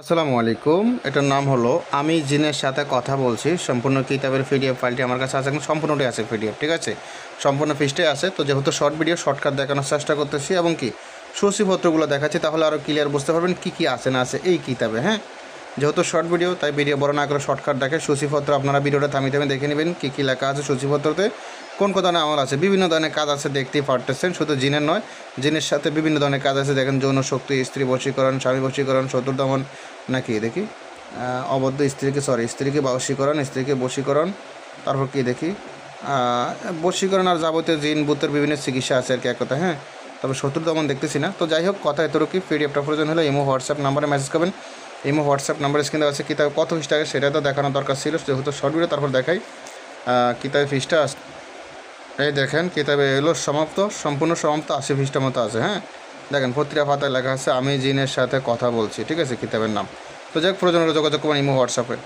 আসসালামু আলাইকুম। এটার নাম হলো আমি জিনের সাথে কথা বলছি। সম্পূর্ণ কিতাবের পিডিএফ ফাইলটি আমার কাছে আছে, এখন সম্পূর্ণটাই আছে পিডিএফ, ঠিক আছে? সম্পূর্ণ পৃষ্ঠায় আছে। তো যেহেতু শর্ট ভিডিও শর্টকাট দেখানোর চেষ্টা করতেছি এবং কি সূচিপত্রগুলো দেখাচ্ছি, তাহলে আরও ক্লিয়ার বুঝতে পারবেন কী কী আছে না আছে এই কিতাবে। হ্যাঁ, যেহেতু শর্ট ভিডিও তাই ভিডিও বড় না করে শর্টকাট দেখে সূচিপত্র আপনারা ভিডিওটা থামিয়ে থামিয়ে দেখে নেবেন কী কী লেখা আছে সূচিপত্রতে, কোন কোন ধরনের আমল আছে, বিভিন্ন ধরনের কাজ আছে, দেখতেই পারতেছেন। শুধু জিনের নয়, জিনের সাথে বিভিন্ন ধরনের কাজ আছে। দেখেন, যৌন শক্তি, স্ত্রী বশীকরণ, স্বামী বশীকরণ, শত্রু দমন, নাকি দেখি অবদ্ধ স্ত্রীকে বশীকরণ, স্ত্রীকে বশীকরণ, তারপর কি দেখি বশীকরণ আর যাবতীয় জিন ভূতের বিভিন্ন চিকিৎসা আছে আর কি, এক কথা। হ্যাঁ, তবে শত্রু দমন দেখতেছি না। তো যাই হোক, কথা এতটুকুই। পিডিএফটা প্রয়োজন হলে ইমো হোয়াটসঅ্যাপ নাম্বারে মেসেজ করবেন। ইমো হোয়াটসঅ্যাপ নাম্বার স্ক্রিনে আছে। কিতাব কত পৃষ্ঠা আগে সেটা তো দেখানোর দরকার ছিল, যেহেতু শর্ট ভিডিও। তারপর দেখাই কিতাবের পৃষ্ঠা। এই দেখেন, কিতাবে এলো সমাপ্ত, সম্পূর্ণ সমাপ্ত, 80 পৃষ্ঠার মতো আছে। হ্যাঁ, দেখেন পত্রিকা পাতায় লেখা আছে আমি জিনের সাথে কথা বলছি, ঠিক আছে, কিতাবের নাম। তো যাই হোক, প্রয়োজন হলে যোগাযোগ করবেন ইমো হোয়াটসঅ্যাপে।